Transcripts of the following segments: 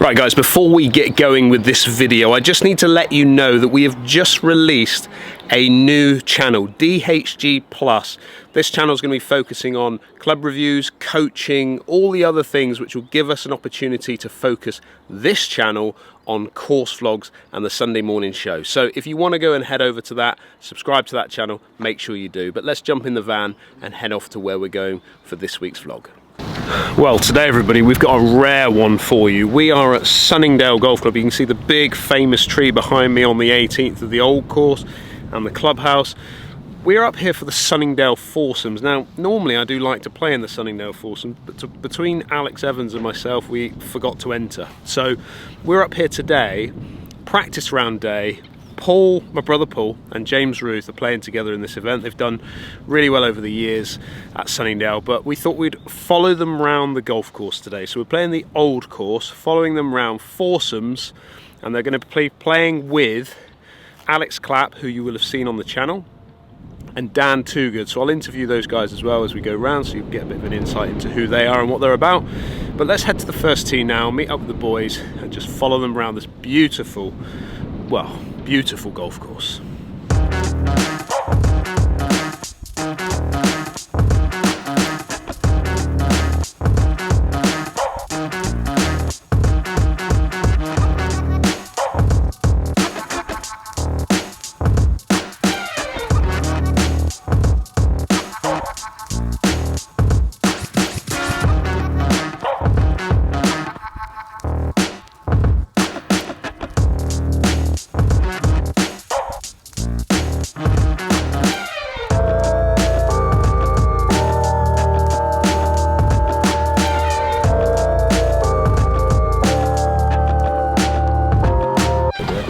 Right guys, before we get going with this video, I just need to let you know that we have just released a new channel, DHG Plus. This channel is going to be focusing on club reviews, coaching, all the other things which will give us an opportunity to focus this channel on course vlogs and the Sunday morning show. So if you want to go and head over to that, subscribe to that channel, make sure you do. But let's jump in the van and head off to where we're going for this week's vlog. Well, today everybody, we've got a rare one for you. We are at Sunningdale Golf Club. You can see the big famous tree behind me on the 18th of the Old Course and the clubhouse. We're up here for the Sunningdale Foursomes. Now, normally I do like to play in the Sunningdale Foursomes, but between Alex Evans and myself, we forgot to enter. So we're up here today, practice round day. Paul, my brother Paul, and James Ruth are playing together in this event. They've done really well over the years at Sunningdale, but we thought we'd follow them round the golf course today. So we're playing the Old Course, following them round Foursomes, and they're going to be playing with Alex Clapp, who you will have seen on the channel, and Dan Toogood. So I'll interview those guys as well as we go round, so you can get a bit of an insight into who they are and what they're about. But let's head to the first tee now, meet up with the boys, and just follow them around this beautiful, well, beautiful golf course.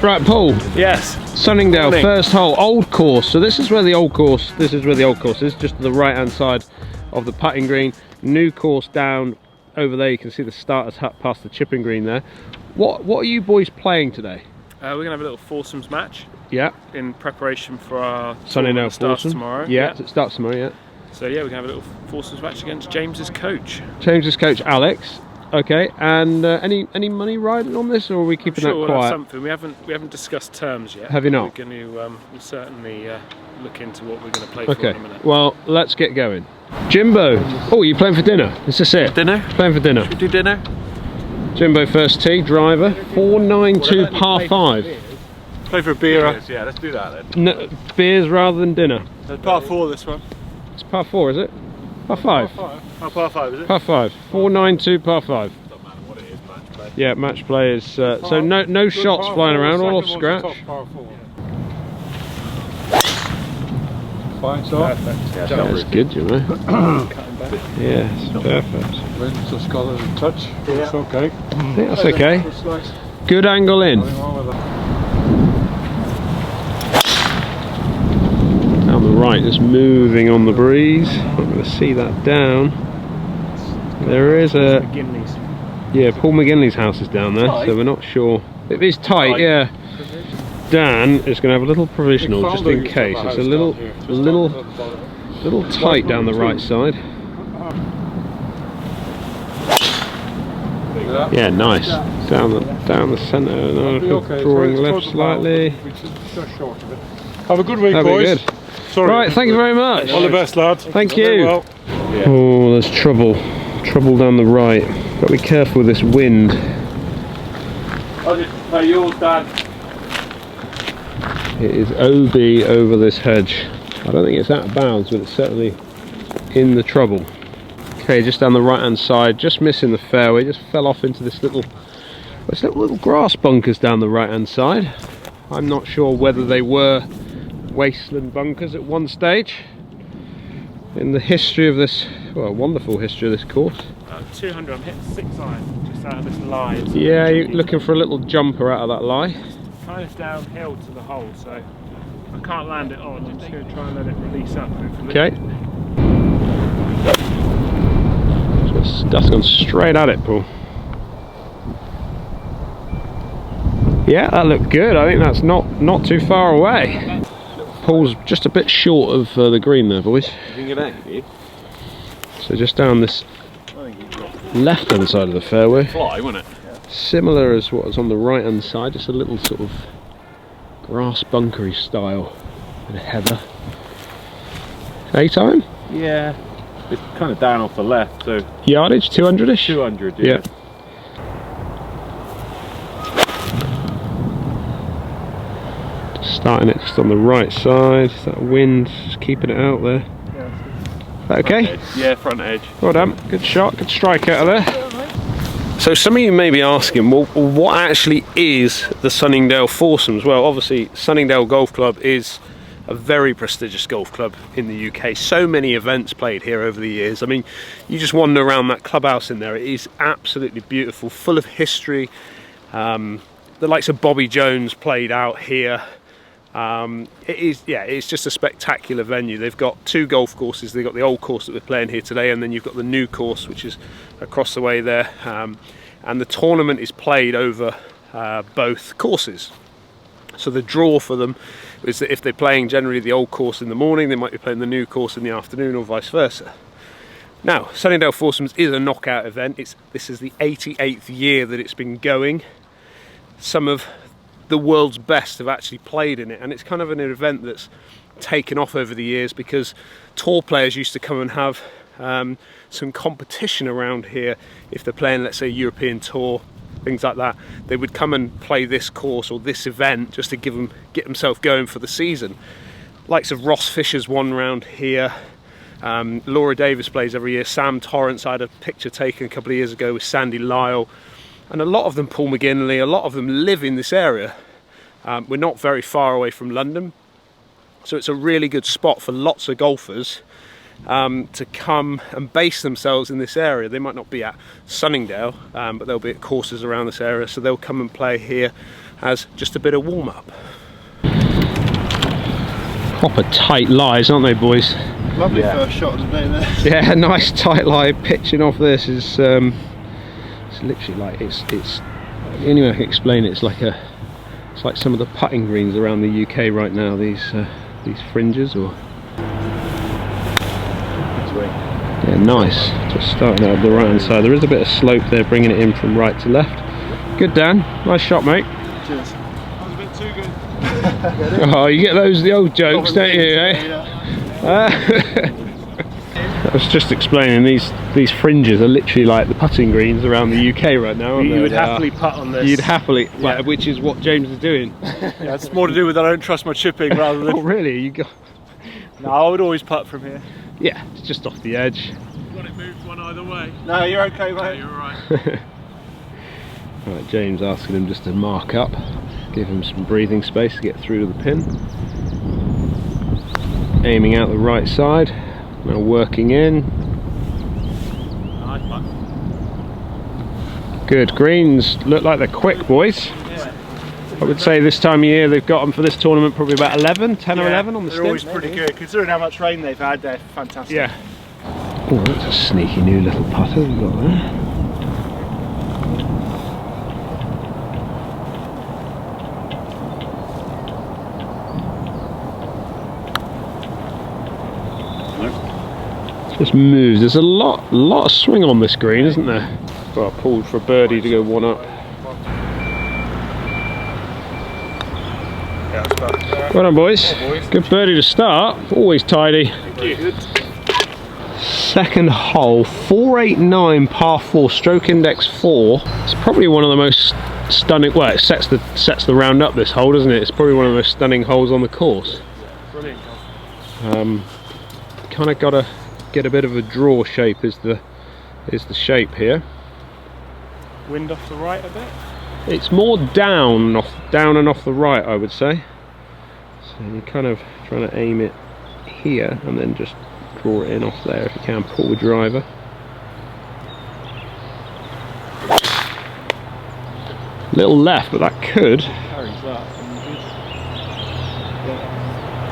Right, Paul. Yes. Sunningdale, first hole, Old Course. So this is where the Old Course. This is where the Old Course is, just to the right-hand side of the putting green. New course down over there. You can see the starter's hut past the chipping green there. What are you boys playing today? We're gonna have a little foursomes match. Yeah. In preparation for our Sunningdale starts Foursomes tomorrow. Yeah, it starts tomorrow. Yeah. So yeah, we're gonna have a little foursomes match against James's coach. James's coach, Alex. Okay, and any money riding on this, or are we keeping that We'll quiet? have something. We haven't discussed terms yet. Have you not? We're going to we'll certainly look into what we're going to play for in a minute. Well, let's get going. Jimbo, oh, you playing for dinner? Is this it? Dinner? Playing for dinner. Should we do dinner? Jimbo first tee, driver, 492 par 5. Play for a beer. Yeah, let's do that then. No, beers rather than dinner. It's par 4 this one. It's par 4, is it? Par 5? Oh, par 5 is it? Par 5. 492 par 5. Doesn't matter what it is, match play. Yeah, match play is... so no shots flying around, all off scratch. Fine start. Yeah, that's good, you know. Yes, perfect. Wind's just got a little touch. Yeah. It's okay. I think that's okay. Good angle in. Down the right, just moving on the breeze. Not going to see that down. There is a... Yeah, Paul McGinley's house is down there, so we're not sure. It is tight, yeah. Dan is going to have a little provisional just in case. It's a little tight down the right side. Yeah, nice. Down the centre, drawing left slightly. Have a good week, boys. Good. Sorry. Right, thank you very much. All the best, lads. Thank you. Well. Oh, there's trouble. Trouble down the right. Got to be careful with this wind. I'll just play yours, Dad. It is OB over this hedge. I don't think it's out of bounds, but it's certainly in the trouble. Okay, just down the right hand side, just missing the fairway, just fell off into this little grass bunkers down the right hand side. I'm not sure whether they were wasteland bunkers at one stage in the history of this, well, wonderful history of this course. 200, I'm hitting 6 iron just out of this lie. Yeah, you're looking for a little jumper out of that lie. Kind of downhill to the hole, so I can't land it on. I'm just going to try and let it release up. Okay. That's gone straight at it, Paul. Yeah, that looked good. I think that's not too far away. Paul's just a bit short of the green there, boys. So just down this left-hand side of the fairway. Fly, wouldn't it? Similar as what was on the right hand side, just a little sort of grass bunkery style, bit of heather. A-time? Yeah, it's kind of down off the left, so Yardage, 200ish? 200, yeah. Starting it just on the right side, that wind, just keeping it out there. Yeah, Okay? Yeah, front edge. Well done, good shot, good strike out of there. So some of you may be asking, well, what actually is the Sunningdale Foursomes? Well, obviously Sunningdale Golf Club is a very prestigious golf club in the UK. So many events played here over the years. I mean, you just wander around that clubhouse in there, it is absolutely beautiful, full of history. The likes of Bobby Jones played out here. It's just a spectacular venue. They've got 2 golf courses. They've got the old course that we're playing here today, and then you've got the new course, which is across the way there. And the tournament is played over both courses. So the draw for them is that if they're playing generally the old course in the morning, they might be playing the new course in the afternoon, or vice versa. Now, Sunningdale Foursomes is a knockout event. This is the 88th year that it's been going. Some of the world's best have actually played in it, and it's kind of an event that's taken off over the years because tour players used to come and have some competition around here. If they're playing, let's say, European tour, things like that, they would come and play this course or this event just to get themselves going for the season. Likes of Ross Fisher's won round here. Laura Davis plays every year. Sam Torrance, I had a picture taken a couple of years ago with Sandy Lyle. And a lot of them, Paul McGinley, a lot of them live in this area. We're not very far away from London, so it's a really good spot for lots of golfers to come and base themselves in this area. They might not be at Sunningdale, but they'll be at courses around this area, so they'll come and play here as just a bit of warm-up. Proper tight lies, aren't they, boys? Lovely first shot of the day there. Yeah, nice tight lie. Pitching off this is it's literally like it's the only way I can explain it, it's like some of the putting greens around the UK right now, these fringes. Or yeah, nice, just starting out the right hand side. There is a bit of slope there, bringing it in from right to left. Good, Dan, nice shot, mate. Cheers. that was a bit too good. Oh, you get the old jokes, don't you, eh? I was just explaining, these fringes are literally like the putting greens around the UK right now, aren't You they? would happily putt on this. You'd happily, Yeah. which is what James is doing. Yeah, it's more to do with I don't trust my chipping rather than... Oh really? You got? No, I would always putt from here. Yeah, it's just off the edge. You want it moved one either way? No, you're okay, mate. Yeah, you're alright. Right, James asking him just to mark up, give him some breathing space to get through to the pin. Aiming out the right side, now working in. Nice putt. Good, greens look like they're quick, boys. Yeah. I would say this time of year they've got them for this tournament probably about 11, 10 or 11 on the They're always stem. pretty good, considering how much rain they've had. They're fantastic. Yeah. Oh, that's a sneaky new little putter we've got there. Just moves. There's a lot of swing on this green, isn't there? Well, I pulled for a birdie to go one up. Well done, boys. Good birdie to start. Always tidy. Second hole, 489 par 4, stroke index 4. It's probably one of the most stunning. Well, it sets the round up, this hole, doesn't it? It's probably one of the most stunning holes on the course. Brilliant. Kind of got to get a bit of a draw shape is the shape here. Wind off the right a bit. It's more down and off the right, I would say. So you're kind of trying to aim it here and then just draw it in off there if you can. Pull the driver. Little left, but that could.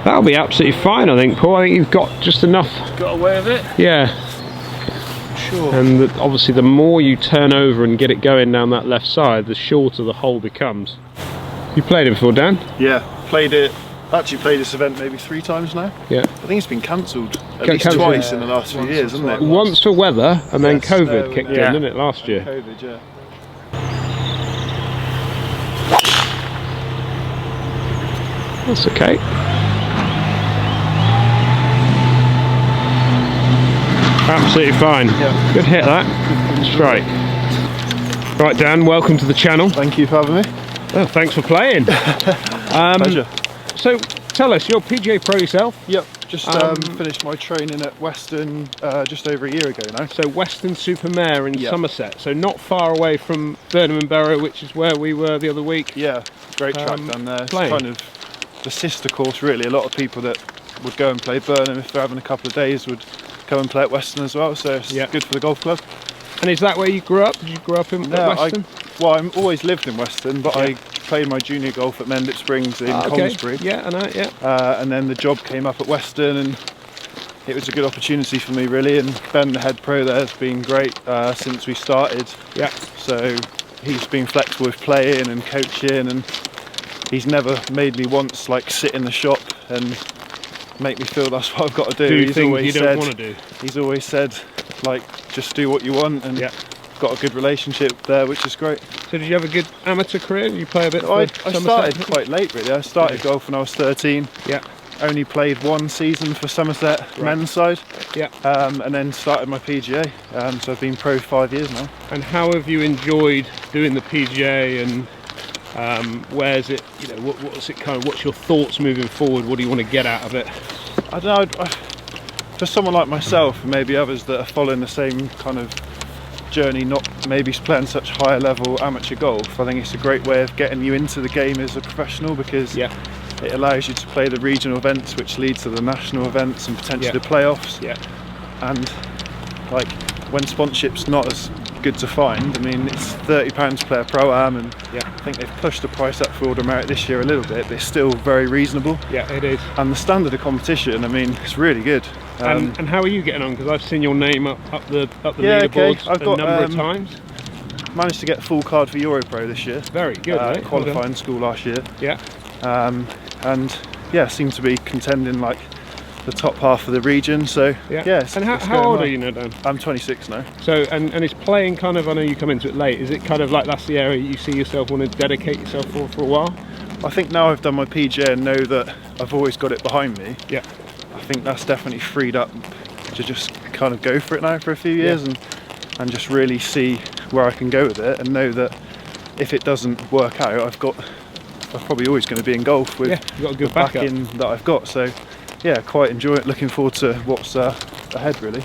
That'll be absolutely fine, I think, Paul. I think you've got just enough. Got away with it? Yeah. Sure. And obviously the more you turn over and get it going down that left side, the shorter the hole becomes. You played it before, Dan? Yeah, actually played this event maybe 3 times now. Yeah. I think it's been cancelled at least twice in the last few years, hasn't it? Once for weather, and then Yes, COVID kicked in, yeah. didn't it, last year? COVID, yeah. That's okay. Absolutely fine. Yeah. Good hit that. Straight. Right, Dan, welcome to the channel. Thank you for having me. Oh, thanks for playing. Pleasure. So, tell us, you're PGA Pro yourself? Yep, just finished my training at Western just over a year ago now. So Western-super-Mare in Yep. Somerset, so not far away from Burnham and Barrow, which is where we were the other week. Yeah, great track down there. It's playing. kind of the sister course really. A lot of people that would go and play Burnham if they're having a couple of days would come and play at Western as well, so it's good for the golf club. And is that where you grew up? Did you grow up in Western? Well, I've always lived in Western, but I played my junior golf at Mendip Springs in Colmsbury. Yeah, I know, yeah. And then the job came up at Western, and it was a good opportunity for me really. And Ben, the head pro there, has been great since we started. Yeah. So he's been flexible with playing and coaching, and he's never made me once like sit in the shop and make me feel that's what I've got to do. He's things always you don't want to do. He's always said, like, just do what you want, and got a good relationship there, which is great. So did you have a good amateur career? Did you play a bit? I started quite late really. I started golf when I was 13. Yeah. Only played one season for Somerset men's side. Yeah. And then started my PGA. So I've been pro 5 years now. And how have you enjoyed doing the PGA, and where's it, you know, what's it kind of, what's your thoughts moving forward? What do you want to get out of it? I don't know, for someone like myself, and maybe others that are following the same kind of journey, not maybe playing such higher level amateur golf, I think it's a great way of getting you into the game as a professional, because it allows you to play the regional events, which lead to the national events and potentially the playoffs. Yeah. And like, when sponsorship's not as good to find, I mean, it's £30 to play a pro-am, and I think they've pushed the price up for Order Merit this year a little bit, but it's still very reasonable. Yeah, it is. And the standard of competition, I mean, it's really good. And how are you getting on? Because I've seen your name up the leaderboards I've got, a number of times. Managed to get a full card for Europro this year. Very good, right? Qualifying school last year. Yeah. And yeah, seem to be contending like the top half of the region. So yeah. And how old are you now, Dan? I'm 26 now. So and it's playing kind of, I know you come into it late, is it kind of like that's the area you see yourself want to dedicate yourself for a while? I think now I've done my PGA and know that I've always got it behind me. Yeah. I think that's definitely freed up to just kind of go for it now for a few years and just really see where I can go with it, and know that if it doesn't work out, I'm probably always going to be in golf with you've got a good the backing that I've got. So yeah, quite enjoy it. Looking forward to what's ahead really.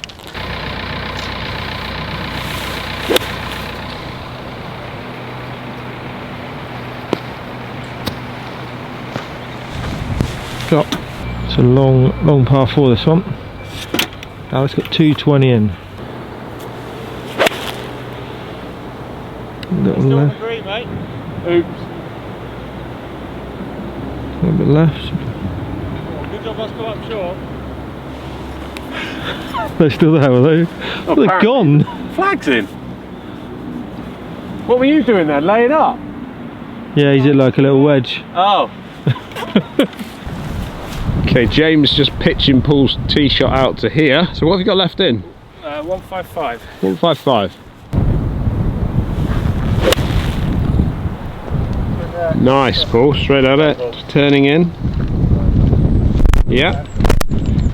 It's a long par 4 this one. Now it's got 220 in. Little left. Green, mate. Oops. A little bit left. Good job, let's go up short. They're still there, were they? Oh, they're gone. Flags in. What were you doing then? Laying up? Yeah, he did like a little wedge. Oh. Okay, James just pitching Paul's tee shot out to here. So what have you got left in? 155. 155. Nice, Paul, straight at it, just turning in. Yeah.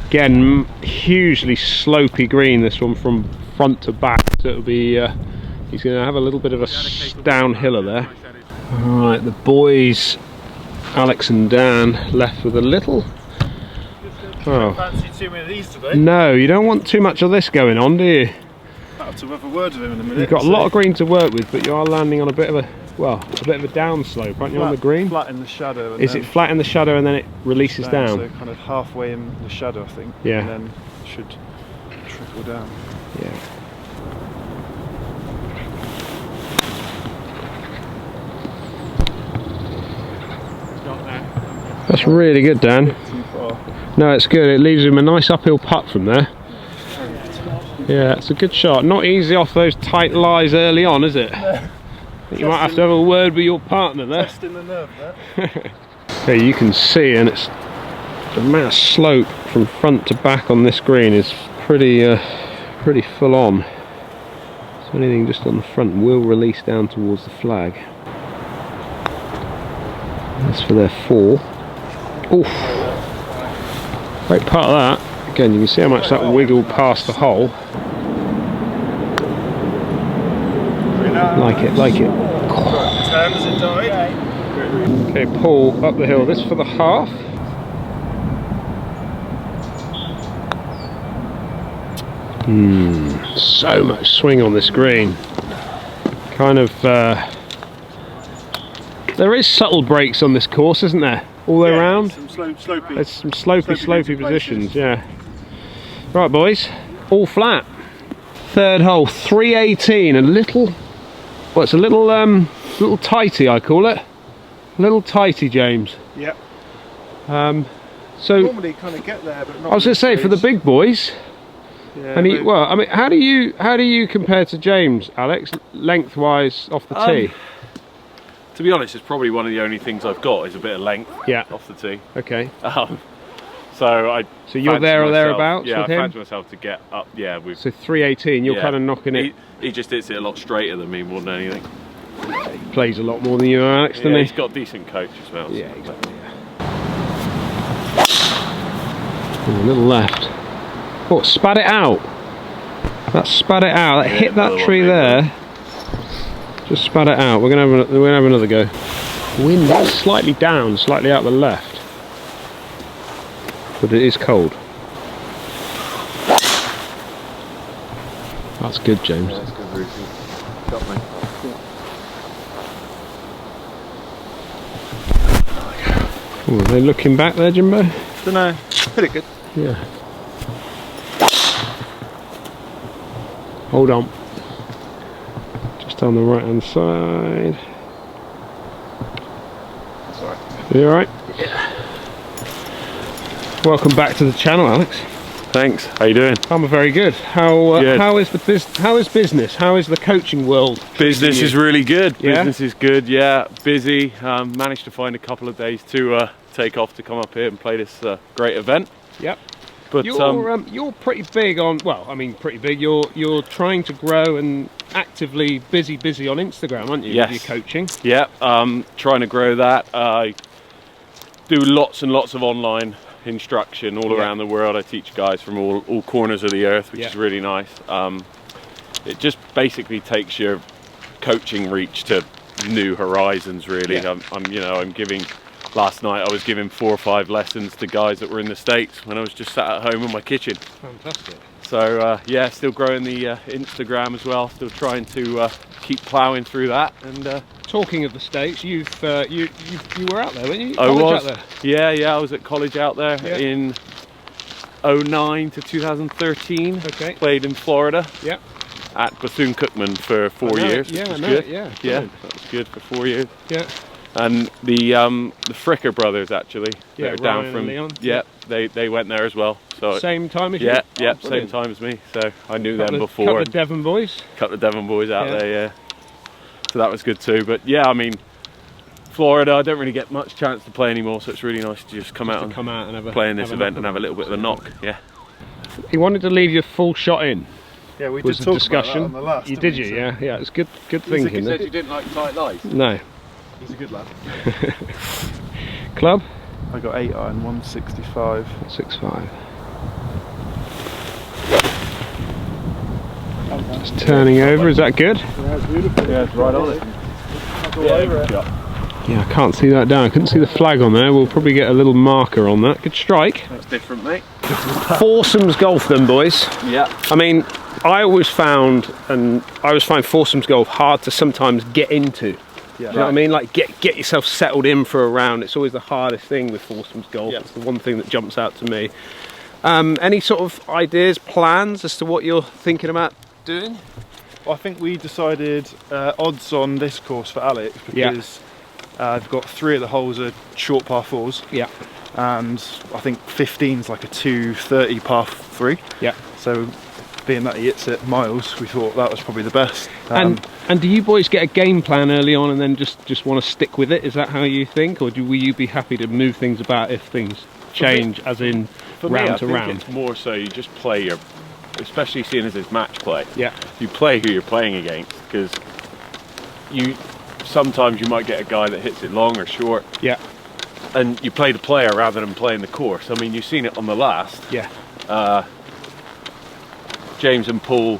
Again, hugely slopey green, this one from front to back. So it'll be, he's going to have a little bit of a downhiller there. Alright, the boys, Alex and Dan, left with a little... Oh. Fancy too many of these today? No, you don't want too much of this going on, do you? I'll have to have a word with him in a minute. You've got a lot of green to work with, but you are landing on a bit of a, well, a bit of a down slope, aren't you, on the green? Flat in the shadow. Is it flat in the shadow and then it releases down? So kind of halfway in the shadow, I think. Yeah. And then it should trickle down. Yeah. That's really good, Dan. Too far. No, it's good. It leaves him a nice uphill putt from there. Yeah, it's a good shot. Not easy off those tight lies early on, is it? No. You might have to have a word with your partner there. Testing the nerve there. Okay, you can see, and it's the amount of slope from front to back on this green is pretty full on. So anything just on the front will release down towards the flag. That's for their 4. Oof. Great part of that. Again, you can see how much that wiggled past the hole. Like it, like it. Turns it died. Okay, Paul up the hill. This for the half. So much swing on this green. Kind of. There is subtle breaks on this course, isn't there? All the way around. Some slopey. There's some slopey positions. Yeah. Right, boys. All flat. Third hole, 318. A little. Well, it's a little tighty, I call it. A little tighty, James. Yep. So normally kind of get there, but not. I was going to say for the big boys. Yeah, And well, I mean, how do you compare to James, Alex, lengthwise off the tee? To be honest, it's probably one of the only things I've got is a bit of length off the tee. Okay. So you're there or thereabouts Yeah, with I him? fancy myself to get up. Yeah, with. So 318, you're kind of knocking it. He just hits it a lot straighter than me more than anything. He plays a lot more than you, Alex, doesn't he? He's got a decent coach as well. Yeah, exactly. Yeah. A little left. Oh, spat it out. That spat it out. That hit that tree there. Just spat it out. We're gonna have another go. Wind is slightly down, slightly out the left, but it is cold. That's good, James. Yeah, that's good, Ruthie. Got me. Oh, are they looking back there, Jimbo? Don't know. Pretty good. Yeah. Hold on. Just on the right hand side. Sorry. You alright? Yeah. Welcome back to the channel, Alex. Thanks. How you doing? I'm very good. How Good. how is business? How is the coaching world? Business is really good. Yeah? Business is good. Yeah, busy. Managed to find a couple of days to take off to come up here and play this great event. Yep. But You're pretty big on. Well, I mean, pretty big. You're trying to grow and actively busy on Instagram, aren't you? Yes. With your coaching. yeah, trying to grow that. I do lots and lots of online instruction all around the world. I teach guys from all corners of the earth, which is really nice. It just basically takes your coaching reach to new horizons, really. I'm giving. Last night I was giving 4 or 5 lessons to guys that were in the States when I was just sat at home in my kitchen. Fantastic. So yeah, still growing the Instagram as well. Still trying to keep ploughing through that. And talking of the States, you were out there, weren't you? I was. Out there. Yeah. I was at college out there in 2009 to 2013. Okay. Played in Florida. Yeah. At Bethune-Cookman for 4 years. Yeah, which was I know good. it, yeah. Yeah, that was good for 4 years. Yeah. And the Fricker brothers actually, Yeah, they're down Ryan from and Leon. yeah, they went there as well. So Same time as you? yeah, Oh, same brilliant. time as me. So I knew them Couple before. of Devon boys. Couple of Devon boys out there, yeah. So that was good too. But yeah, I mean, Florida, I don't really get much chance to play anymore, so it's really nice to just come out and have a, play in this event and have a little bit of a knock. Yeah. He wanted to leave your full shot in. Yeah, we Was did the talk discussion. about that on the last. You didn't did, you? we? So Yeah. It's good thinking. you didn't like tight lights. No. He's a good lad. Club? I got 8 iron, 165. 6.5. Just turning over. Is that good? Yeah, it's beautiful. Yeah, it's right on it. Yeah, I can't see that down. I couldn't see the flag on there. We'll probably get a little marker on that. Good strike. That's different, mate. Foursomes golf then, boys. Yeah. I mean, I always find foursomes golf hard to sometimes get into. Yeah. Do you know what I mean? Like get yourself settled in for a round. It's always the hardest thing with foursomes golf. Yeah. It's the one thing that jumps out to me. Any sort of ideas, plans as to what you're thinking about doing? Well, I think we decided odds on this course for Alex because I've got 3 of the holes are short par 4s. Yeah. And I think 15's like a 230 par 3. Yeah. So being that he hits it miles, we thought that was probably the best. And do you boys get a game plan early on and then just want to stick with it? Is that how you think, or will you be happy to move things about if things change, as in round to round? It's more so you just play your, especially seeing as it's match play. Yeah. You play who you're playing against, because sometimes you might get a guy that hits it long or short. Yeah. and you play the player rather than playing the course. I mean, you've seen it on the last. Yeah. James and Paul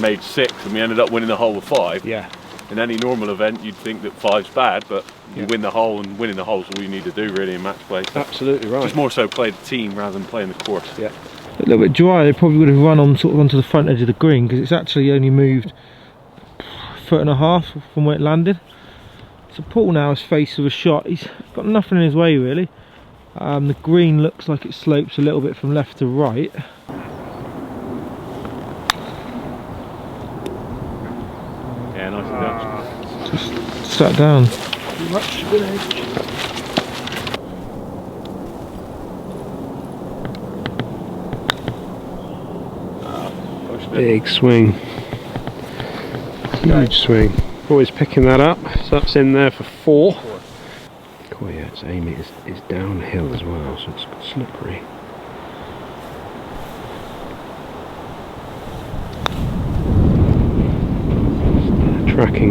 made 6 and we ended up winning the hole with 5. Yeah. In any normal event, you'd think that 5's bad, but you win the hole, and winning the hole is all you need to do really in match play. So absolutely right. just more so play the team rather than playing the course. Yeah. A little bit dry, they probably would have run on sort of onto the front edge of the green, because it's actually only moved 1.5 foot from where it landed. So Paul now is faced with a shot. He's got nothing in his way really. The green looks like it slopes a little bit from left to right. Yeah, nice and Just sat down. Big swing. Huge swing. Always picking that up. So that's in there for 4. Oh yeah, it's aiming. It's downhill as well, so it's slippery.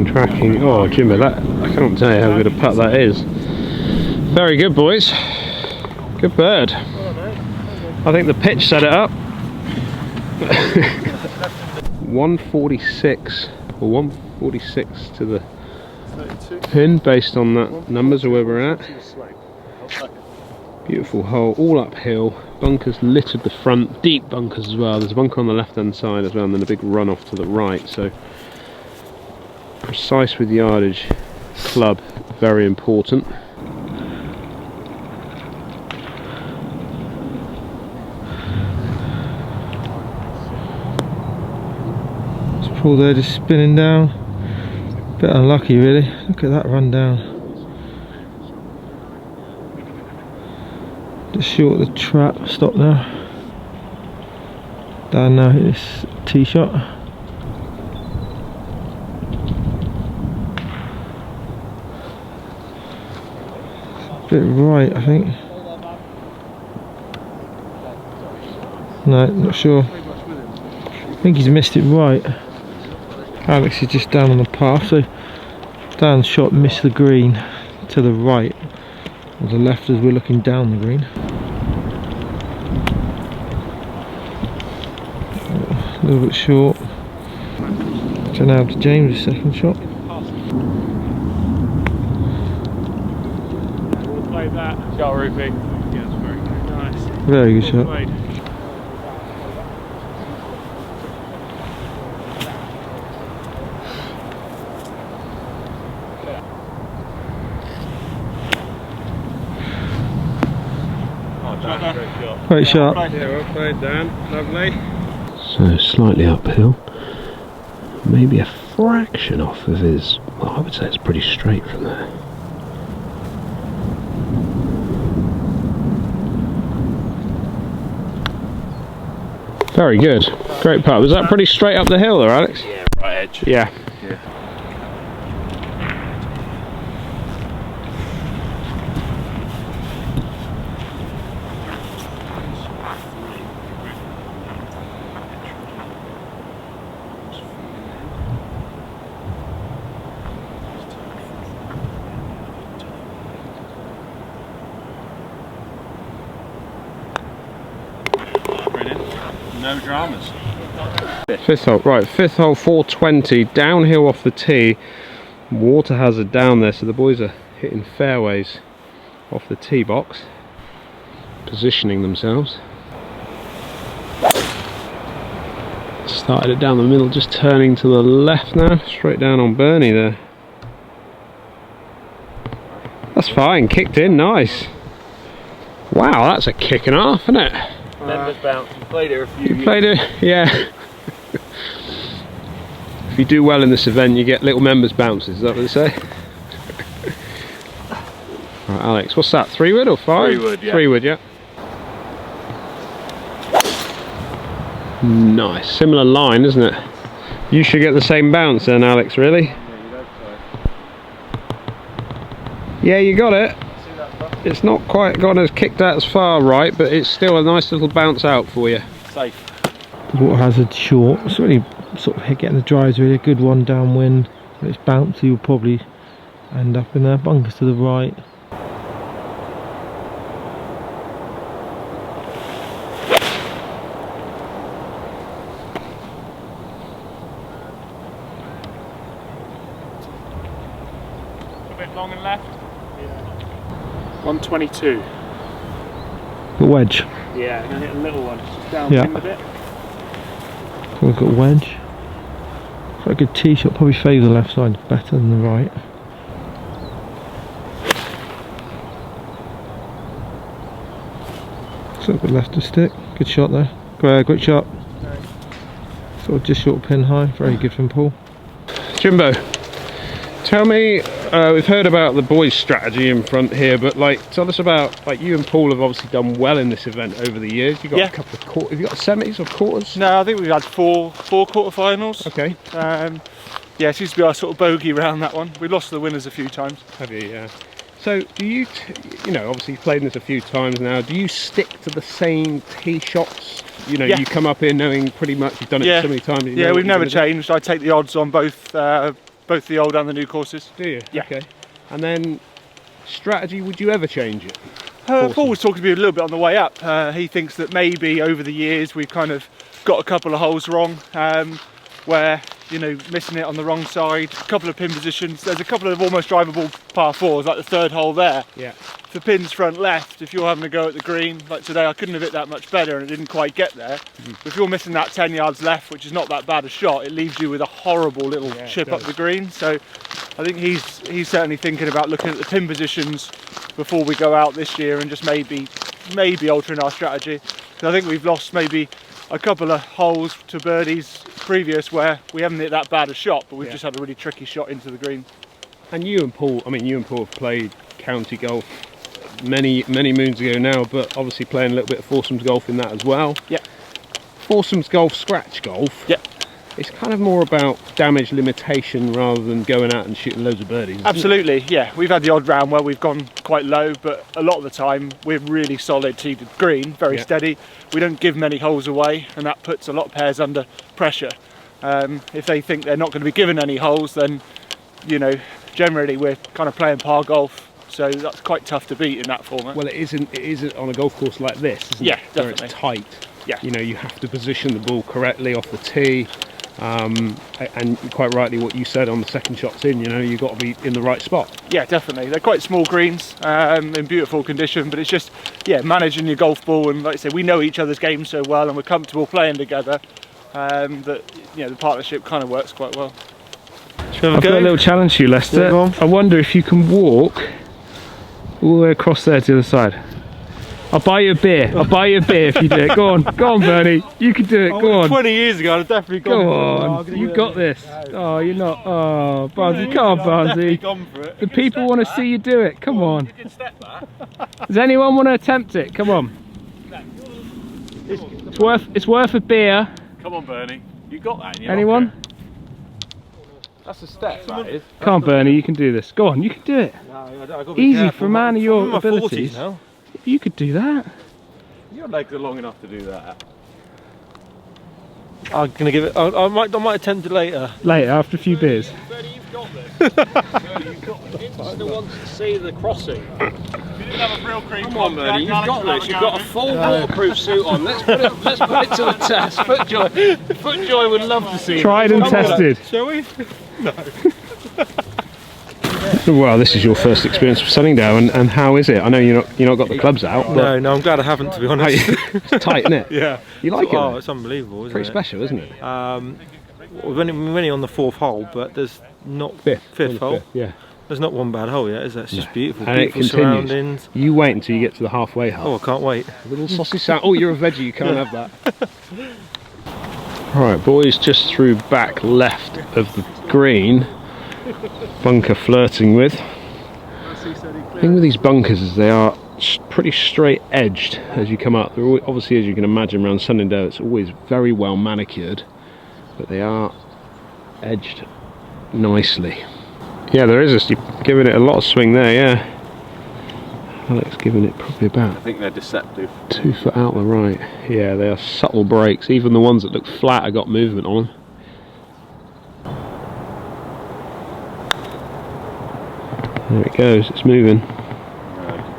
Tracking. Oh, Jimmy, that I can't tell you how good a putt that is. Very good, boys. Good bird. I think the pitch set it up. 146 or 146 to the pin, based on that numbers of where we're at. Beautiful hole, all uphill. Bunkers littered the front, deep bunkers as well. There's a bunker on the left hand side as well, and then a big run off to the right. So precise with yardage, club, very important. Paul there just spinning down. Bit unlucky really. Look at that run down. Just short of the trap. Stop now. Dan now hit this tee shot. Bit right, I think. No, not sure. I think he's missed it right. Alex is just down on the path, so Dan's shot missed the green to the right, or the left as we're looking down the green. A little bit short. So now to James' second shot. We'll play that. Shot, Rufy. Yeah, it's very nice. Very good shot. Played. Great shot. Yeah, well played, Dan. Lovely. So slightly uphill. Maybe a fraction off of his. Well, I would say it's pretty straight from there. Very good. Great putt. Was that pretty straight up the hill there, Alex? Yeah, right edge. Yeah. No dramas. Fifth hole, right, fifth hole, 420, downhill off the tee, water hazard down there, so the boys are hitting fairways off the tee box, positioning themselves. Started it down the middle, just turning to the left now, straight down on Bernie there. That's fine, kicked in, nice. Wow, that's a kick and a half, isn't it? Members bounce. You played it a few. You played it, yeah. If you do well in this event, you get little members bounces. Is that what they say? Right, Alex, what's that? 3-wood or 5? 3-wood, yeah. 3-wood, yeah. Nice, similar line, isn't it? You should get the same bounce then, Alex. Really? Yeah, you got it. It's not quite gone as kicked out as far right, but it's still a nice little bounce out for you. Safe. Water hazard short. It's really sort of getting the drives really a good one downwind. When it's bouncy, you'll probably end up in there. Bunkers to the right. bit long and left. 122. The wedge. Yeah, I'm going to hit a little one. Just downwind a bit. We've got a wedge. Quite a good tee shot, probably favour the left side better than the right. So good left to stick. Good shot there. Great shot. Sort of just short pin high. Very good from Paul. Jimbo, tell me, we've heard about the boys' strategy in front here, but tell us about, you and Paul have obviously done well in this event over the years. You've got a couple of quarters. Have you got semis or quarters? No, I think we've had four quarterfinals. Okay. Yeah, it seems to be our sort of bogey round that one. We lost the winners a few times. Have you? Yeah. So do you, obviously you've played this a few times now, do you stick to the same tee shots? You come up here knowing pretty much you've done it so many times. Yeah, we've never changed. I take the odds on both the old and the new courses. Do you? Yeah. Okay. And then strategy, would you ever change it? Paul was talking to me a little bit on the way up. He thinks that maybe over the years we've kind of got a couple of holes wrong, where missing it on the wrong side, a couple of pin positions. There's a couple of almost drivable par fours, like the third hole there. Yeah. The pin's front left, if you're having a go at the green, like today I couldn't have hit that much better and it didn't quite get there. If you're missing that 10 yards left, which is not that bad a shot, it leaves you with a horrible little chip up the green. So I think he's certainly thinking about looking at the pin positions before we go out this year and just maybe altering our strategy. Because I think we've lost maybe a couple of holes to birdies previous where we haven't hit that bad a shot, but we've just had a really tricky shot into the green. And you and Paul have played county golf many moons ago now, but obviously playing a little bit of foursomes golf in that as well. Yeah. Foursomes golf, scratch golf. Yeah. It's kind of more about damage limitation rather than going out and shooting loads of birdies. Absolutely, yeah. We've had the odd round where we've gone quite low, but a lot of the time we're really solid tee to green, very steady. We don't give many holes away, and that puts a lot of pairs under pressure. If they think they're not going to be given any holes, then generally we're kind of playing par golf. So that's quite tough to beat in that format. Well, it isn't on a golf course like this, isn't it? Definitely. Where it's tight. Yeah. You have to position the ball correctly off the tee. And quite rightly what you said on the second shots in, you've got to be in the right spot. Yeah, definitely. They're quite small greens, in beautiful condition, but it's just, managing your golf ball. And like I say, we know each other's games so well and we're comfortable playing together, that, the partnership kind of works quite well. I've got a little challenge to you, Lester. Yeah, I wonder if you can walk all the way across there to the other side. I'll buy you a beer. I'll buy you a beer if you do it. Go on, Bernie. You can do it. Go on. 20 years ago, I'd definitely gone. Go on. You got this. Oh, you're not. Oh, Barnsley. Come on, Barnsley. The people want to see you do it. Come on. Does anyone want to attempt it? Come on. It's worth a beer. Come on, Bernie. You got that. Anyone? That's a step, that is. Come on, Bernie. You can do this. Go on. You can do it. Easy for a man of your abilities. You could do that. Your legs are long enough to do that. I'm gonna give it. I might attempt it later. Later, after a few beers. Bernie, you've got this. Bernie, you've got this. Insta wants to see the crossing. If you didn't have a real cream, come on, Bernie. You've got this. You've got a full waterproof suit on. Let's put it to the test. Footjoy would love to see it. Tried and tested. Shall we? No. Well, this is your first experience with Sunningdale, and how is it? I know you're not got the clubs out. But No, I'm glad I haven't, to be honest. it's tight, isn't it? Yeah. You like it? Oh, it's unbelievable, isn't Pretty it? special, isn't it? We're only on the fourth hole, but there's not fifth hole. Yeah. There's not one bad hole yet, is there? It's just beautiful, And it beautiful continues. surroundings. You wait until you get to the halfway Oh, hole. I can't wait. A little sausage sound. Oh, you're a veggie. You can't have that. Right, boys, just through back left of the green. Bunker flirting with. The thing with these bunkers is they are pretty straight edged as you come up. They're always, obviously, as you can imagine, around Sunningdale it's always very well manicured, but they are edged nicely. Yeah, there is you're giving it a lot of swing there. Yeah, Alex giving it probably about, I think they're deceptive. 2 foot out the right. Yeah, they are subtle breaks. Even the ones that look flat have got movement on them. There it goes, it's moving.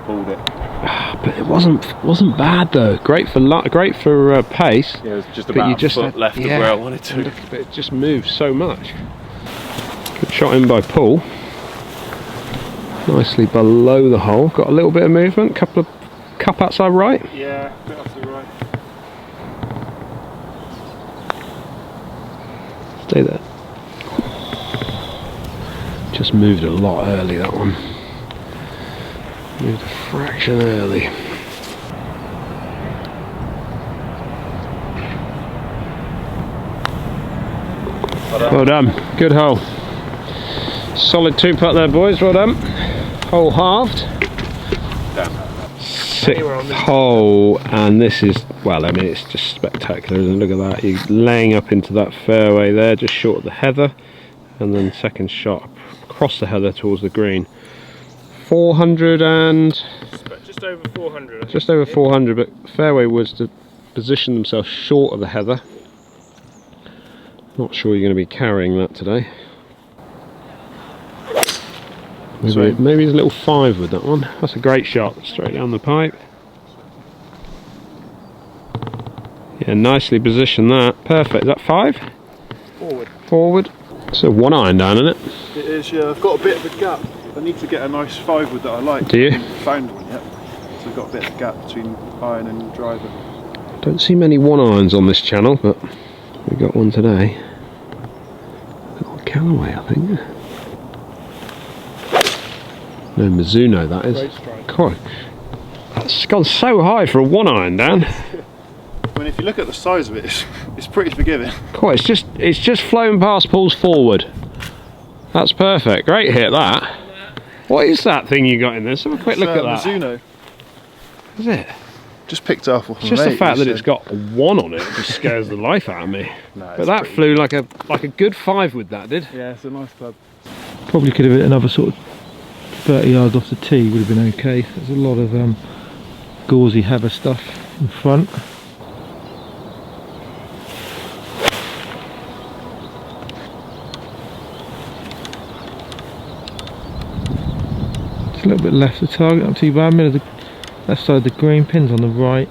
Pulled it. But it wasn't bad though. Great for pace. Yeah, it was just But about you a just foot had- left of yeah. where I wanted to. But it just moves so much. Good shot in by Paul. Nicely below the hole. Got a little bit of movement. Couple of cup outside right. Yeah, a bit off the right. Stay there. Just moved a lot early, that one. Moved a fraction early. Well done. Good hole. Solid 2-putt there, boys. Well done. Hole halved. Sixth hole, and this is, well, I mean, it's just spectacular, isn't it? Look at that. You're laying up into that fairway there, just short of the heather, and then second shot across the heather towards the green. 400 and Just over 400. just over 400, but fairway was to position themselves short of the heather. Not sure you're going to be carrying that today. Maybe it's a little 5 with that one. That's a great shot, straight down the pipe. Yeah, nicely positioned that. Perfect. Is that 5? Forward. Forward. So 1 iron down, isn't it? It is, yeah. I've got a bit of a gap. I need to get a nice 5 wood that I like. Do you? I haven't found one yet. So I've got a bit of a gap between iron and driver. Don't see many 1 irons on this channel, but we got one today. Little Callaway, I think. No, Mizuno, that is. God, that's gone so high for a 1 iron, Dan. I mean, if you look at the size of it, it's pretty forgiving. God, it's just flown past Paul's forward. That's perfect. Great hit, that. What is that thing you got in there? Let's have a quick look at that. Mizuno. Is it? Just picked it up off It's just the fact that it's got a 1 on it just scares the life out of me. No, but that flew like a good 5 with that, did? Yeah, it's a nice club. Probably could have hit another sort of 30 yards off the tee, would have been okay. There's a lot of gauzy heather stuff in front. Just a little bit left of the target, not too bad. Middle of the left side of the green, pins on the right.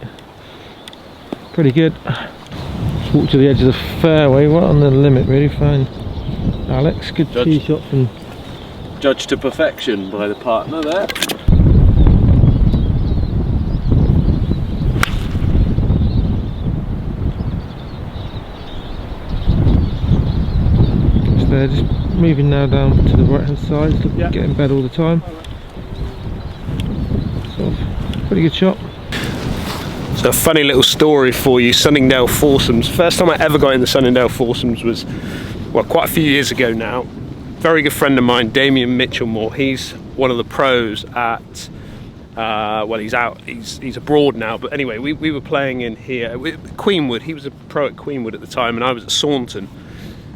Pretty good. Just walk to the edge of the fairway, right on the limit really. Fine. Alex, good tee shot from. Judged to perfection by the partner there. Just there, just moving now down to the right hand side, get in bed all the time. So, pretty good shot. So a funny little story for you, Sunningdale Foursomes. First time I ever got in the Sunningdale Foursomes was, well, quite a few years ago now. Very good friend of mine, Damien Mitchellmore. He's one of the pros at, well, he's abroad now, but anyway, we were playing in here, Queenwood. He was a pro at Queenwood at the time, and I was at Saunton.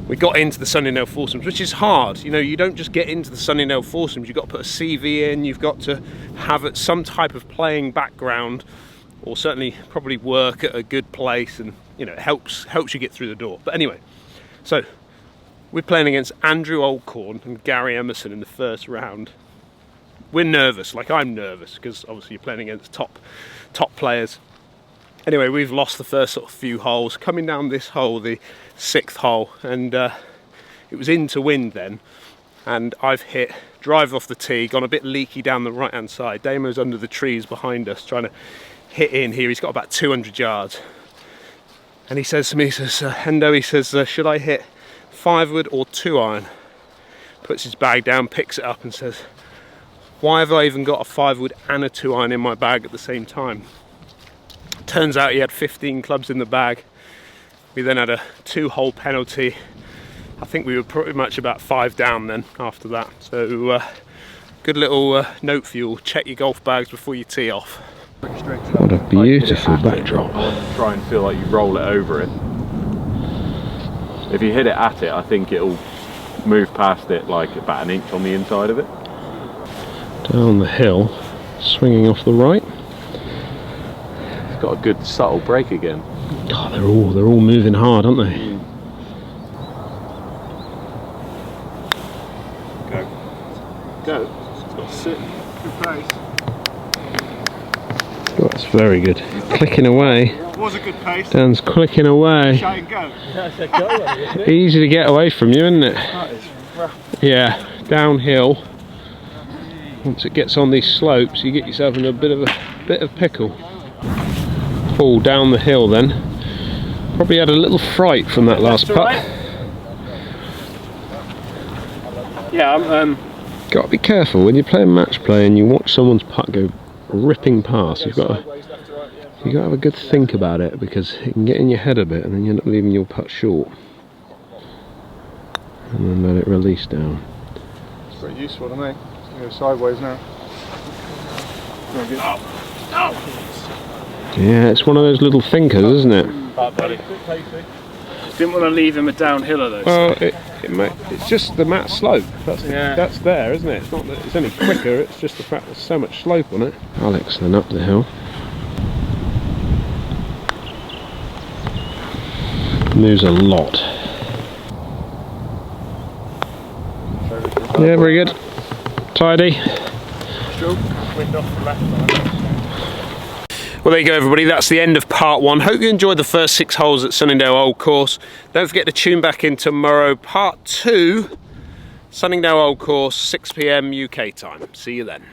We got into the Sunningdale Foursomes, which is hard. You know, you don't just get into the Sunningdale Foursomes. You've got to put a CV in. You've got to have some type of playing background, or certainly probably work at a good place, and you know, it helps you get through the door. But anyway, so we're playing against Andrew Oldcorn and Gary Emerson in the first round. We're nervous, like I'm nervous, because obviously you're playing against top players. Anyway, we've lost the first sort of few holes. Coming down this hole, the 6th hole, and it was into wind then, and I've hit drive off the tee, gone a bit leaky down the right hand side. Damo's under the trees behind us trying to hit in here. He's got about 200 yards, and he says to me, he says, Hendo, he says, should I hit 5 wood or 2 iron? Puts his bag down, picks it up and says, why have I even got a 5 wood and a 2 iron in my bag at the same time? Turns out he had 15 clubs in the bag. We then had a 2-hole penalty. I think we were pretty much about 5 down then after that. So good little note for you all, check your golf bags before you tee off. What a beautiful backdrop. Try and feel like you roll it over it. If you hit it at it, I think it'll move past it like about an inch on the inside of it. Down the hill, swinging off the right. It's got a good subtle break again. God, they're all moving hard, aren't they? Go. It's got to sit. Good pace. Oh, that's very good. Clicking away. It was a good pace. Dan's clicking away. Try and go. Easy to get away from you, isn't it? That is rough. Yeah, downhill. once it gets on these slopes, you get yourself in a bit of pickle. Fall down the hill then. Probably had a little fright from that last putt. Right. Yeah, Got to be careful when you're playing match play and you watch someone's putt go ripping past. You've got to have a good think about it, because it can get in your head a bit and then you end up leaving your putt short. And then let it release down. It's pretty useful to me. It's going to go sideways now. Yeah, it's one of those little thinkers, isn't it? didn't want to leave him a downhiller though. Well, it's just the mat slope. That's there, isn't it? It's not that it's any quicker. It's just the fact there's so much slope on it. Alex then up the hill. Moves a lot. Yeah, very good. Tidy. Well, there you go, everybody. That's the end of part 1. Hope you enjoyed the first 6 holes at Sunningdale Old Course. Don't forget to tune back in tomorrow. Part 2, Sunningdale Old Course, 6 PM UK time. See you then.